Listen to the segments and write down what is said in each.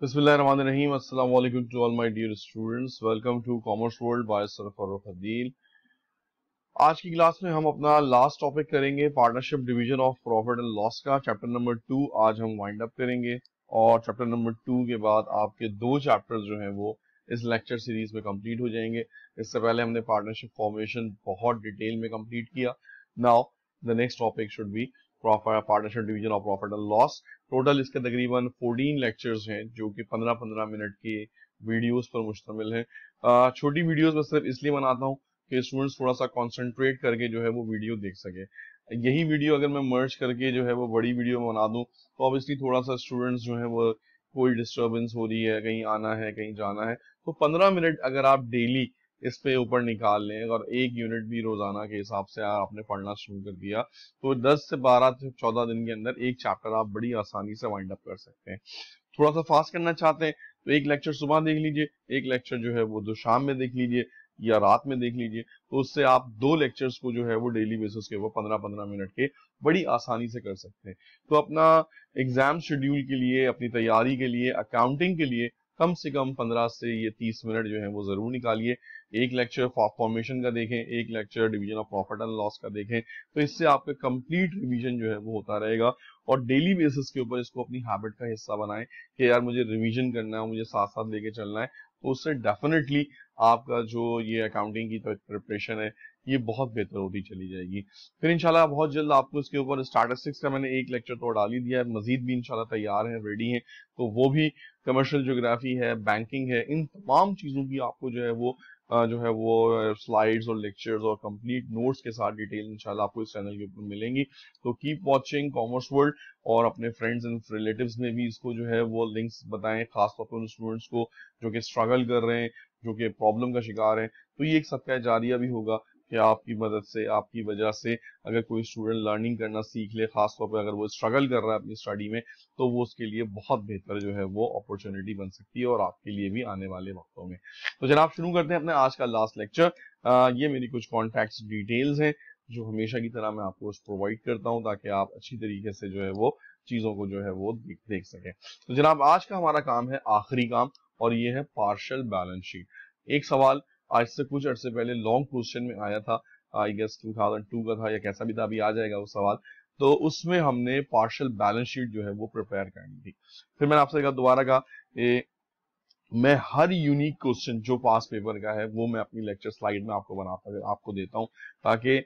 Bismillahirrahmanirrahim. Assalamu alaikum to all my dear students. Welcome to Commerce World by Sir Farooq Adil. आज की class में हम अपना last topic करेंगे partnership division of profit and loss का chapter number 2 आज हम वाइंड अप करेंगे और चैप्टर नंबर 2 के बाद आपके दो चैप्टर्स जो हैं वो इस लेक्चर सीरीज में कंप्लीट हो जाएंगे। इससे पहले हमने पार्टनरशिप फॉर्मेशन बहुत डिटेल में कंप्लीट किया। Now the next topic should be partnership division of profit and loss. Total इसके तकरीबन 14 लेक्चर्स हैं जो कि 15-15 मिनट के वीडियोस पर मुश्तमिल है। छोटी वीडियोस में सिर्फ इसलिए बनाता हूँ कि स्टूडेंट्स थोड़ा सा कंसंट्रेट करके जो है वो वीडियो देख सके। यही वीडियो अगर मैं मर्ज करके जो है वो बड़ी वीडियो में बना दूं तो ऑब्वियसली थोड़ा सा स्टूडेंट्स जो है वो कोई डिस्टरबेंस हो रही है, कहीं आना है कहीं जाना है, तो 15 मिनट अगर आप डेली इस पे ऊपर निकाल लें और एक यूनिट भी रोजाना के हिसाब से आपने पढ़ना शुरू कर दिया तो 10 से 12 से 14 दिन के अंदर एक चैप्टर आप बड़ी आसानी से वाइंड अप कर सकते हैं। थोड़ा सा फास्ट करना चाहते हैं तो एक लेक्चर सुबह देख लीजिए, एक लेक्चर जो है वो जो शाम में देख लीजिए या रात में देख लीजिए, तो उससे आप दो लेक्चर्स को जो है वो डेली बेसिस के ऊपर 15-15 मिनट के बड़ी आसानी से कर सकते हैं। तो अपना एग्जाम शेड्यूल के लिए, अपनी तैयारी के लिए, अकाउंटिंग के लिए कम से कम 15 से ये 30 मिनट जो है वो जरूर निकालिए। एक लेक्चर फॉर्मेशन का देखें, एक lecture division of profit and loss का देखें, तो इससे आपका कंप्लीट रिवीजन जो है वो होता रहेगा और डेली बेसिस के ऊपर इसको अपनी हैबिट का हिस्सा बनाएं कि यार मुझे रिवीजन करना है, मुझे साथ साथ लेके चलना है। तो उससे डेफिनेटली आपका जो ये अकाउंटिंग की प्रिपरेशन है ये बहुत बेहतर होती चली जाएगी। फिर इंशाल्लाह बहुत जल्द आपको इसके ऊपर स्टैटिस्टिक्स का मैंने एक लेक्चर तो डाल ही दिया है, मजीद भी इंशाल्लाह तैयार है, रेडी है, तो वो भी कमर्शियल ज्योग्राफी है, बैंकिंग है, इन तमाम चीजों की आपको जो है वो स्लाइड्स और लेक्चर्स और कंप्लीट नोट्स के साथ डिटेल इंशाल्लाह आपको इस चैनल के ऊपर मिलेंगी। तो कीप वॉचिंग कॉमर्स वर्ल्ड और अपने फ्रेंड्स एंड रिलेटिव्स में भी इसको जो है वो लिंक्स बताएं, खासतौर पर उन स्टूडेंट्स को जो कि स्ट्रगल कर रहे हैं, जो कि प्रॉब्लम का शिकार है। तो ये एक सबका जारिया भी होगा कि आपकी मदद से, आपकी वजह से अगर कोई स्टूडेंट लर्निंग करना सीख ले, खासतौर पर अगर वो स्ट्रगल कर रहा है अपनी स्टडी में, तो वो उसके लिए बहुत बेहतर जो है वो अपॉर्चुनिटी बन सकती है और आपके लिए भी आने वाले वक्तों में। तो जनाब शुरू करते हैं अपने आज का लास्ट लेक्चर। ये मेरी कुछ कॉन्टैक्ट डिटेल्स हैं जो हमेशा की तरह मैं आपको प्रोवाइड करता हूं ताकि आप अच्छी तरीके से जो है वो चीजों को जो है वो देख सकें। तो जनाब आज का हमारा काम है आखिरी काम और ये है पार्शियल बैलेंस शीट। एक सवाल आज से कुछ अर्से पहले लॉन्ग क्वेश्चन में आया था, आई गेस 2002 का था या कैसा भी था, अभी आ जाएगा वो सवाल। तो उसमें हमने पार्शियल बैलेंस शीट जो है वो प्रिपेयर करनी थी। फिर मैंने आपसे दोबारा कहा मैं हर यूनिक क्वेश्चन जो पास पेपर का है वो मैं अपनी लेक्चर स्लाइड में आपको आपको देता हूं ताकि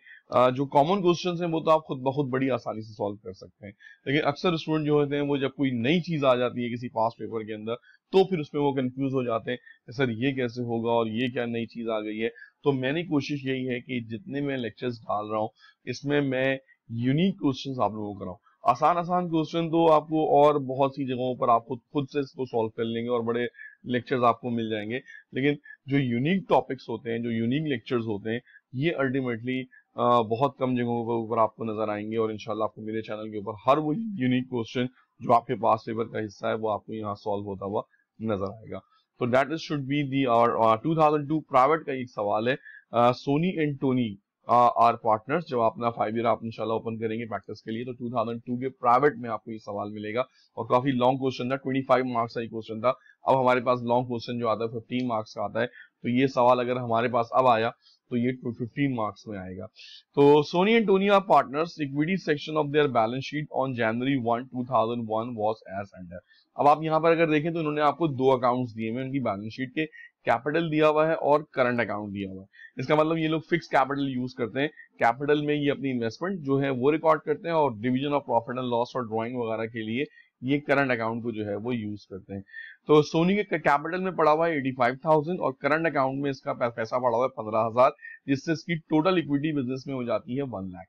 जो कॉमन क्वेश्चंस हैं वो तो आप खुद ब खुद बड़ी आसानी से सॉल्व कर सकते हैं, लेकिन अक्सर स्टूडेंट जो होते हैं वो जब कोई नई चीज आ जाती है किसी पास पेपर के अंदर तो फिर उसमें वो कंफ्यूज हो जाते हैं, सर ये कैसे होगा और ये क्या नई चीज आ गई है। तो मैंने कोशिश यही है कि जितने मैं लेक्चर्स डाल रहा हूँ इसमें मैं यूनिक क्वेश्चंस आप लोगों को कराऊं। आसान आसान क्वेश्चन तो आपको और बहुत सी जगहों पर आप खुद से इसको सॉल्व कर लेंगे और बड़े लेक्चर्स आपको मिल जाएंगे, लेकिन जो यूनिक टॉपिक्स होते हैं, जो यूनिक लेक्चर्स होते हैं, ये अल्टीमेटली बहुत कम जगहों के ऊपर आपको नजर आएंगे और इंशाल्लाह आपको मेरे चैनल के ऊपर हर वो यूनिक क्वेश्चन जो आपके पास पेपर का हिस्सा है वो आपको यहाँ सॉल्व होता हुआ नजर आएगा। तो that is should be the और 2002 प्राइवेट का एक सवाल है, Sony and Tony are partners. जब आप अपना 5 ईयर आप इंशाल्लाह ओपन करेंगे प्रैक्टिस के लिए तो 2002 के प्राइवेट में आपको ये सवाल मिलेगा और काफी लॉन्ग क्वेश्चन था, 25 मार्क्स का ही क्वेश्चन था। अब हमारे पास लॉन्ग क्वेश्चन जो आता है 15 मार्क्स का आता है, तो ये सवाल अगर हमारे पास अब आया तो ये 15 मार्क्स में आएगा। तो Sony and Tony are partners, equity section of their balance sheet on January 1 2001 was as under. अब आप यहाँ पर अगर देखें तो उन्होंने आपको दो अकाउंट्स दिए हुए उनकी बैलेंस शीट के, कैपिटल दिया हुआ है और करंट अकाउंट दिया हुआ है। इसका मतलब ये लोग फिक्स कैपिटल यूज करते हैं, कैपिटल में ये अपनी इन्वेस्टमेंट जो है वो रिकॉर्ड करते हैं और division of profit and loss और ड्राइंग वगैरह के लिए ये करंट अकाउंट को जो है वो यूज करते हैं। तो सोनी के कैपिटल में पड़ा हुआ है 85,000 और करंट अकाउंट में इसका पैसा पड़ा हुआ है 15,000, जिससे इसकी टोटल इक्विटी बिजनेस में हो जाती है 1 लाख।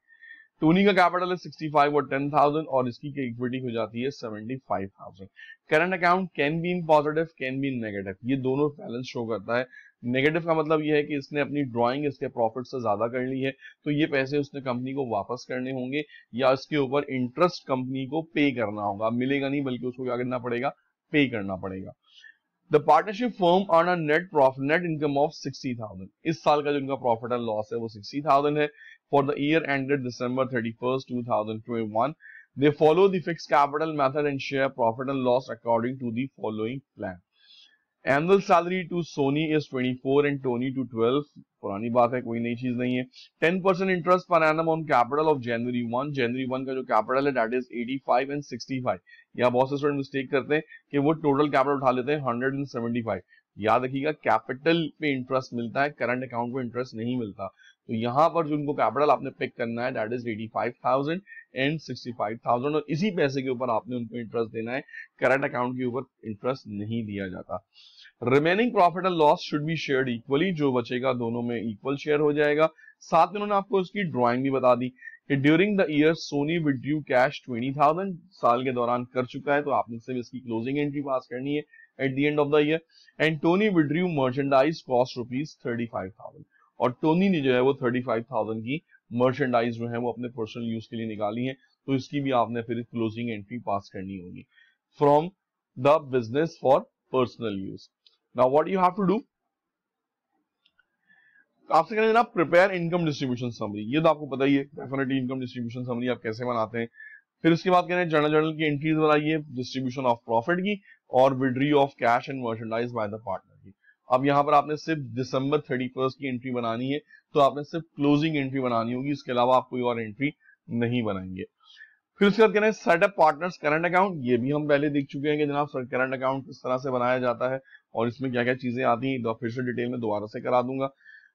टोनी का कैपिटल है 65 और 10,000 और इसकी इक्विटी हो जाती है 75,000। Current account can be in positive, can be in negative, ये दोनों बैलेंस शो करता है। नेगेटिव का मतलब ये है कि इसने अपनी ड्राइंग इसके प्रॉफिट से ज्यादा कर ली है तो ये पैसे उसने कंपनी को वापस करने होंगे या इसके ऊपर इंटरेस्ट कंपनी को पे करना होगा, मिलेगा नहीं बल्कि उसको क्या करना पड़ेगा, पे करना पड़ेगा। The partnership firm earn a net income of 60,000। इस साल का जो इनका प्रॉफिट एंड लॉस है वो 60,000 है for the year ended December 31st 2021। They follow the fixed capital method and share profit and loss according to the following plan. Annual salary to Sony is 24 and Tony to 12. पुरानी बात है, कोई नई चीज नहीं है. 10% interest per annum on capital of January 1. January 1 का जो capital है that is 85 and 65. यहाँ बहुत से स्टूडेंट मिस्टेक करते हैं कि वो टोटल कैपिटल उठा लेते हैं 175. याद रखिएगा कैपिटल पे इंटरेस्ट मिलता है, करंट अकाउंट पे इंटरेस्ट नहीं मिलता. तो यहाँ पर जो उनको कैपिटल आपने पिक करना है दैट इज 85,000 एंड 65,000 और इसी पैसे के ऊपर आपने उनको इंटरेस्ट देना है, करंट अकाउंट के ऊपर इंटरेस्ट नहीं दिया जाता. Remaining profit and loss should be shared equally, जो बचेगा दोनों में इक्वल शेयर हो जाएगा. साथ में उन्होंने आपको उसकी ड्राइंग भी बता दी कि during the year Sony withdrew cash 20,000 साल के दौरान कर चुका है, तो आपने सिर्फ इसकी क्लोजिंग एंट्री पास करनी है at the end of the year. And Tony withdrew merchandise cost ₹35,000 और टोनी ने जो है वो 35,000 की मर्चेंडाइज जो है वो अपने पर्सनल यूज के लिए निकाली है, तो इसकी भी आपने फिर क्लोजिंग एंट्री पास करनी होगी from the business for personal use. Now what you have to do, आपसे कहना जनाब प्रिपेयर इनकम डिस्ट्रीब्यूशन समरी. ये तो आपको पता ही है डेफिनेटली इनकम डिस्ट्रीब्यूशन समरी आप कैसे बनाते हैं. फिर उसके बाद कह रहे हैं जर्नल की एंट्रीज बनाइए, डिस्ट्रीब्यूशन ऑफ प्रॉफिट की और withdrawal of cash and merchandise by the partner की. अब यहाँ पर आपने सिर्फ December 31 की एंट्री बनानी है, तो आपने सिर्फ क्लोजिंग एंट्री बनानी होगी, इसके अलावा आप कोई और एंट्री नहीं बनाएंगे. फिर उसके बाद कह रहे हैं सेटअप पार्टनर्स करंट अकाउंट. ये भी हम पहले देख चुके हैं कि जनाब करंट अकाउंट किस तरह से बनाया जाता है और इसमें क्या क्या चीजें आती हैं, फिर से डिटेल में दोबारा से करा दूंगा.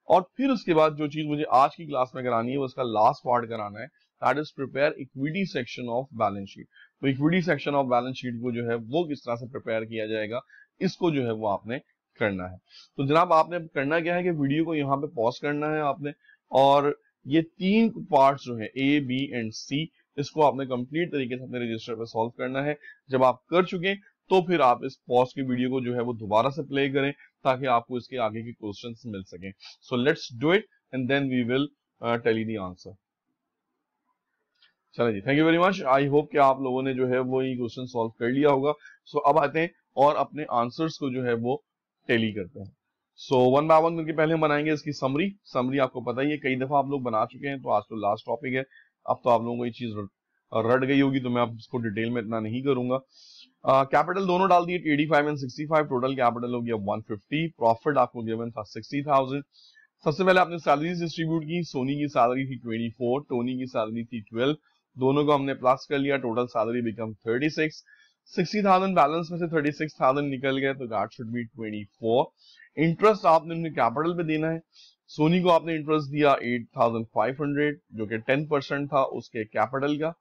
और फिर उसके बाद जो चीज मुझे आज की क्लास में करानी है वो उसका लास्ट पार्ट कराना है, that is prepare equity section of balance sheet. तो equity section of balance sheet को जो है वो किस तरह से प्रिपेयर किया जाएगा, इसको जो है वो आपने करना है. तो जनाब आपने करना क्या है कि वीडियो को यहाँ पे पॉज करना है आपने, और ये 3 पार्ट्स जो है A, B एंड C, इसको आपने कंप्लीट तरीके से अपने रजिस्टर पे सॉल्व करना है. जब आप कर चुके तो फिर आप इस पॉज की वीडियो को जो है वो दोबारा से प्ले करें ताकि आपको इसके आगे के क्वेश्चंस मिल सकें. So let's do it and then we will tell you the answer. चलिए जी, thank you very much. I hope कि आप लोगों ने जो है वो ये क्वेश्चन सॉल्व कर लिया होगा. सो अब आते हैं और अपने आंसर्स को जो है वो टेली करते हैं. सो वन बाय वन करके पहले हम बनाएंगे इसकी समरी आपको पता ही है, कई दफा आप लोग बना चुके हैं, तो आज तो लास्ट टॉपिक है. अब तो आप लोगों को ये चीज रट गई होगी, तो मैं अब इसको डिटेल में इतना नहीं करूंगा. कैपिटल दोनों डाल दिए 85 एंड 65, टोटल कैपिटल हो गया 150, प्रॉफिट आपको गिवन था 60,000. सबसे पहले आपने सैलरीज डिस्ट्रीब्यूट की, सोनी की सैलरी थी 24, टोनी की सैलरी थी 12, दोनों को हमने प्लस कर लिया, टोटल सैलरी बिकम 36. 60,000 बैलेंस में से 36,000 निकल गए, तो दैट शुड बी 24. इंटरेस्ट आपने उन्हें कैपिटल पे देना है. सोनी को आपने इंटरेस्ट दिया 8,500 जो कि 10% था उसके कैपिटल का,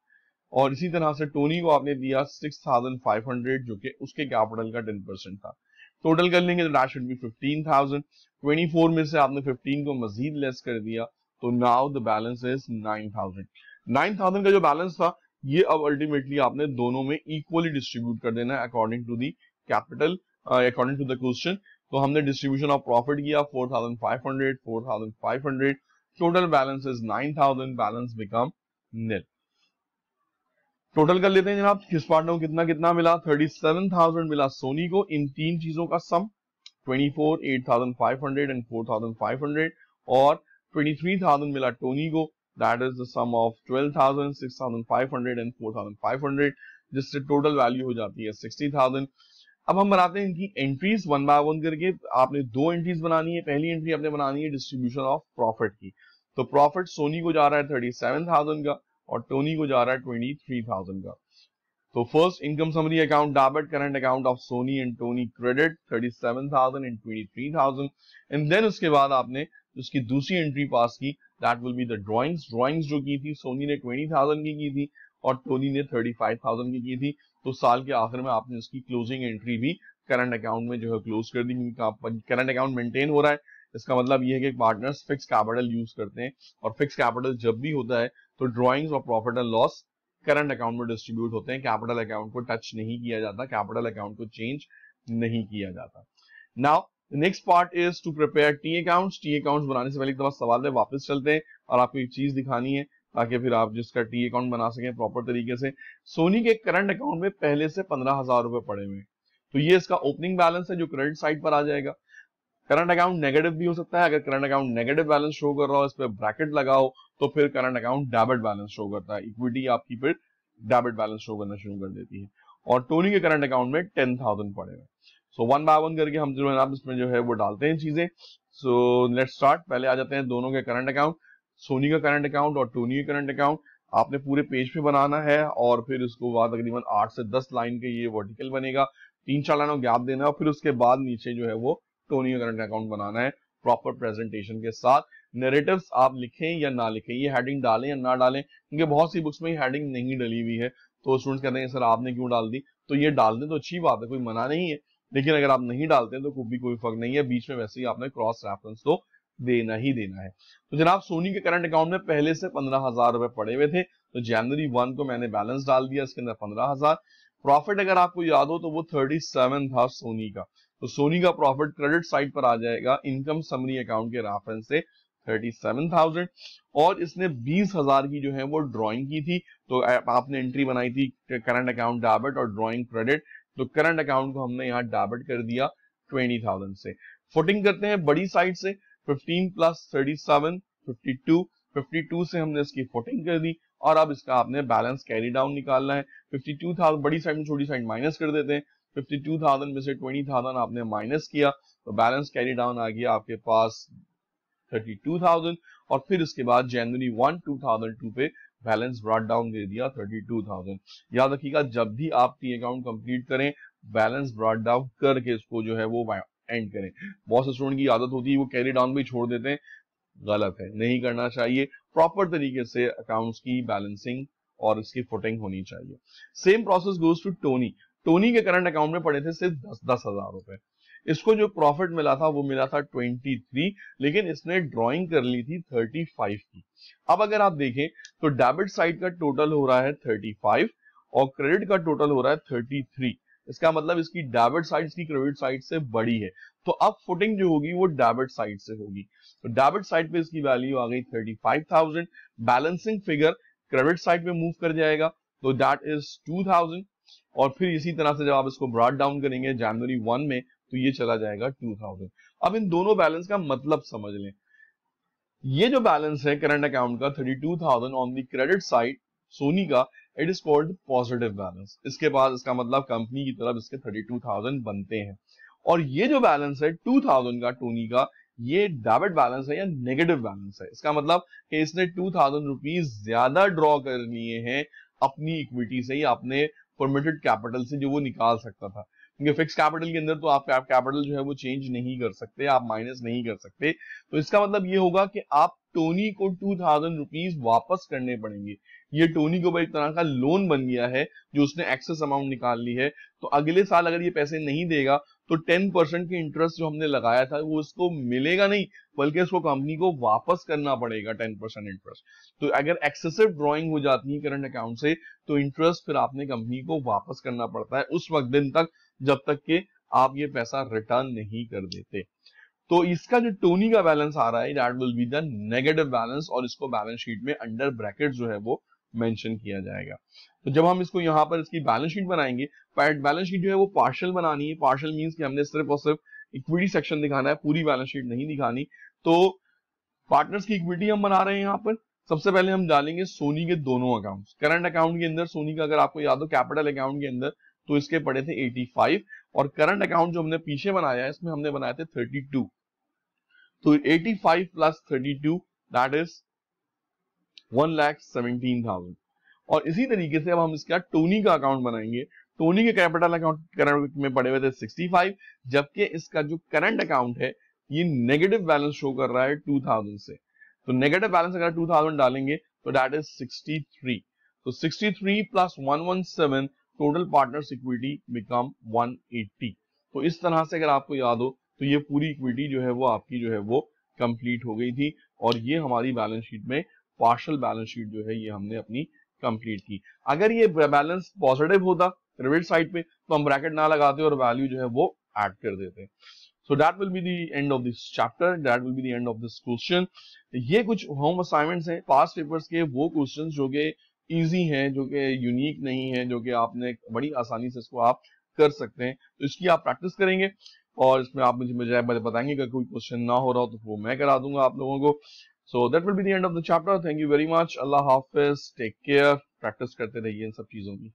और इसी तरह से टोनी को आपने दिया 6,500 जो कि उसके कैपिटल का 10% था. टोटल कर लेंगे तो दैट शुड बी 15,000. 24 में से आपने 15 को मजीद लेस कर दिया, तो नाउ द बैलेंस इज 9,000. 9,000 का जो बैलेंस था ये अब अल्टीमेटली आपने दोनों में इक्वली डिस्ट्रीब्यूट कर देना है according to the capital, according to the question. तो हमने डिस्ट्रीब्यूशन ऑफ प्रॉफिट किया 4,500, 4,500, total balance is 9,000, balance become nil. टोटल कर लेते हैं जनाब, किस पार्टनर को कितना कितना मिला. 37,000 मिला सोनी को, इन तीन चीजों का सम 24, 8,500 एंड 4,500, और 23,000 मिला टोनी को, that is the sum of 12,000, 6,500 and 4,500, जिससे टोटल वैल्यू हो जाती है 60,000. अब हम बनाते हैं इनकी एंट्रीज वन बाय वन करके. आपने 2 एंट्रीज बनानी है. पहली एंट्री आपने बनानी है डिस्ट्रीब्यूशन ऑफ प्रॉफिट की. तो प्रॉफिट सोनी को जा रहा है 37,000 का और टोनी को जा रहा है 23,000 का. तो first income summary account debit current account of Sony and Tony credit 37,000 and 23,000. And then उसके बाद आपने उसकी दूसरी एंट्री पास की, that will be the drawings जो की थी सोनी ने 20,000 की थी और टोनी ने 35,000 की थी. तो साल के आखिर में आपने उसकी क्लोजिंग एंट्री भी करंट अकाउंट में जो है क्लोज कर दी, क्योंकि करंट अकाउंट मेंटेन हो रहा है. इसका मतलब ये है कि पार्टनर्स फिक्स कैपिटल यूज करते हैं, और फिक्स कैपिटल जब भी होता है तो ड्राइंग्स और profit and loss current account में डिस्ट्रीब्यूट होते हैं. कैपिटल अकाउंट को टच नहीं किया जाता, कैपिटल अकाउंट को चेंज नहीं किया जाता. Now next part is to prepare T accounts. T accounts बनाने से पहले एक दफा सवाल है, वापस चलते हैं और आपको एक चीज दिखानी है ताकि फिर आप जिसका टी अकाउंट बना सकें प्रॉपर तरीके से. सोनी के करंट अकाउंट में पहले से 15,000 रुपए पड़े हुए हैं, तो ये इसका ओपनिंग बैलेंस है जो क्रेडिट साइड पर आ जाएगा. करंट अकाउंट नेगेटिव भी हो सकता है, अगर current account negative balance show कर रहा हो, इस पे ब्रैकेट लगाओ, तो फिर current account debit balance show करता है. इक्विटी आपकी फिर डेबिट बैलेंस शो करना शुरू कर देती है। और टोनी के करंट अकाउंट में 10,000 पड़े हुए। सो वन बाय वन करके हम जो है इसमें जो है वो डालते हैं चीजें। So let's start. पहले आ जाते हैं दोनों के करंट अकाउंट, सोनी का करंट अकाउंट और टोनी का करंट अकाउंट। आपने पूरे पेज पे बनाना है और फिर उसको बाद तकरीबन 8 से 10 लाइन के ये वर्टिकल बनेगा, 3-4 लाइनों गैप देना है और फिर उसके बाद नीचे जो है वो टोनी का करंट अकाउंट बनाना है प्रॉपर प्रेजेंटेशन के साथ। नैरेटिव्स आप लिखें या ना लिखें, ये हेडिंग डालें या ना डालें, क्योंकि बहुत सी बुक्स में हेडिंग नहीं डली हुई है तो स्टूडेंट्स कहते हैं सर आपने क्यों डाल दी, तो ये डाल दें तो अच्छी बात है, कोई मना नहीं है, लेकिन अगर आप नहीं डालते तो कोई फर्क नहीं है, बीच में वैसे ही आपने क्रॉस रेफरेंस तो देना ही देना है। तो जनाब सोनी के करंट अकाउंट में पहले से 15,000 रुपए पड़े हुए थे, तो जनवरी 1 को मैंने बैलेंस डाल दिया, इसके अंदर 15,000। प्रॉफिट अगर आपको याद हो तो वो 37 था सोनी का, तो सोनी का प्रॉफिट क्रेडिट साइड पर आ जाएगा इनकम समरी अकाउंट के रेफरेंस से 37,000। और इसने 20,000 की जो है वो ड्राइंग की थी, तो आपने एंट्री बनाई थी करंट अकाउंट डेबिट और ड्राइंग क्रेडिट, तो करंट अकाउंट को हमने यहाँ डेबिट कर दिया 20,000 से। फुटिंग करते हैं बड़ी साइड से, 15 प्लस 37 52 से हमने इसकी फुटिंग कर दी और अब इसका आपने बैलेंस कैरी डाउन निकालना है। 52,000 बड़ी साइड में छोटी साइड माइनस कर देते हैं, 52,000 में से 20,000 आपने माइनस किया तो बैलेंस कैरी डाउन आ गया आपके पास 32,000 और फिर इसके बाद जनवरी 1 2002 पे बैलेंस ब्रॉट डाउन दे दिया 32,000। याद रखिएगा जब भी आप टी अकाउंट कंप्लीट करें बैलेंस ब्रॉट डाउन करके इसको जो है वो एंड करें। बहुत से स्टूडेंट की आदत होती है वो कैरी डाउन भी छोड़ देते हैं, गलत है, नहीं करना चाहिए। प्रॉपर तरीके से अकाउंट्स की बैलेंसिंग और इसकी फुटिंग होनी चाहिए। Same process goes to Tony. Tony के करंट अकाउंट में पड़े थे सिर्फ 10,000 रुपए। इसको जो प्रॉफिट मिला था वो मिला था 23, लेकिन इसने ड्राइंग कर ली थी 35 की। अब अगर आप देखें तो डेबिट साइड का टोटल हो रहा है 35 और क्रेडिट का टोटल हो रहा है 33। इसका मतलब इसकी डेबिट साइड इसकी क्रेडिट साइड से बड़ी है, तो अब फुटिंग जो होगी वो डेबिट साइड से होगी। तो डेबिट साइड पे इसकी वैल्यू आ गई 35,000। बैलेंसिंग फिगर क्रेडिट साइड पे मूव कर जाएगा तो दैट इज 2,000 और फिर इसी तरह से जब आप इसको ब्रॉट डाउन करेंगे जनवरी 1 में तो ये चला जाएगा 2,000। अब इन दोनों बैलेंस का मतलब समझ लें। ये जो बैलेंस है करंट अकाउंट का 32,000 on the credit side Soni का, it is called positive balance. इसके बाद इसका मतलब कंपनी की तरफ इसके 32,000 बनते हैं। और ये जो बैलेंस है 2,000 का टोनी का, ये डेबिट बैलेंस है या नेगेटिव बैलेंस है। इसका मतलब कि इसने 2,000 रुपीज ज्यादा ड्रॉ कर लिए हैं अपनी इक्विटी से या अपने परमिटेड कैपिटल से जो वो निकाल सकता था, क्योंकि फिक्स कैपिटल के अंदर तो आप कैपिटल जो है वो चेंज नहीं कर सकते, आप माइनस नहीं कर सकते। तो इसका मतलब ये होगा कि आप टोनी को 2,000 रुपीज वापस करने पड़ेंगे। ये टोनी को एक तरह का लोन बन गया है जो उसने एक्सेस अमाउंट निकाल ली है, तो अगले साल अगर ये पैसे नहीं देगा तो 10% की इंटरेस्ट जो हमने लगाया था वो उसको मिलेगा नहीं, बल्कि उसको कंपनी को वापस करना पड़ेगा 10% इंटरेस्ट। तो अगर एक्सेसिव ड्रॉइंग हो जाती है करंट अकाउंट से तो इंटरेस्ट फिर आपने कंपनी को वापस करना पड़ता है उस वक्त दिन तक जब तक कि आप ये पैसा रिटर्न नहीं कर देते। तो इसका जो टोनी का बैलेंस आ रहा है that will be the negative balance और इसको बैलेंस शीट में अंडर ब्रैकेट जो है वो मेंशन किया जाएगा। तो जब हम इसको यहाँ पर इसकी बैलेंस शीट बनाएंगे, बैलेंस शीट जो है वो पार्शियल बनानी है। पार्शियल मींस कि हमने सिर्फ और सिर्फ इक्विटी सेक्शन दिखाना है, पूरी बैलेंस शीट नहीं दिखानी। तो पार्टनर्स की इक्विटी हम बना रहे हैं यहाँ पर। सबसे पहले हम डालेंगे सोनी के दोनों अकाउंट्स। करंट अकाउंट के अंदर सोनी का अगर आपको याद हो कैपिटल अकाउंट के अंदर तो इसके पड़े थे 85 और करंट अकाउंट जो हमने पीछे बनाया है इसमें हमने बनाए थे 32। तो 85 प्लस 32 दैट इज 1,17,000। और इसी तरीके से अब हम इसका टोनी का अकाउंट बनाएंगे। टोनी के कैपिटल अकाउंट में पड़े हुए थे 65, जबकि इसका जो करंट अकाउंट है ये नेगेटिव बैलेंस शो कर रहा है 2,000 से। तो नेगेटिव बैलेंस अगर 2,000 डालेंगे तो दैट इज 63। तो 63 plus 117 total partners equity become 180। तो इस तरह से अगर आपको याद हो तो ये पूरी इक्विटी जो है वो आपकी जो है वो कंप्लीट हो गई थी और ये हमारी बैलेंस शीट में पार्शियल बैलेंस शीट जो है ये हमने अपनी कंप्लीट की। अगर ये बैलेंस पॉजिटिव होता क्रेडिट साइड पे तो हम ब्रैकेट ना लगाते और वैल्यू जो है वो ऐड कर देते। So that will be the end of this chapter, that will be the end of this question. ये कुछ होम असाइनमेंट्स हैं पास्ट पेपर्स के, वो क्वेश्चंस जो कि इजी हैं, जो कि यूनिक नहीं है, जो कि आपने बड़ी आसानी से इसको आप कर सकते हैं। तो इसकी आप प्रैक्टिस करेंगे और इसमें आप मुझे बताएंगे अगर कोई क्वेश्चन ना हो रहा हो तो वो मैं करा दूंगा आप लोगों को। So that will be the end of the chapter. Thank you very much. Allah Hafiz. Take care. Practice करते रहिए इन सब चीज़ों की।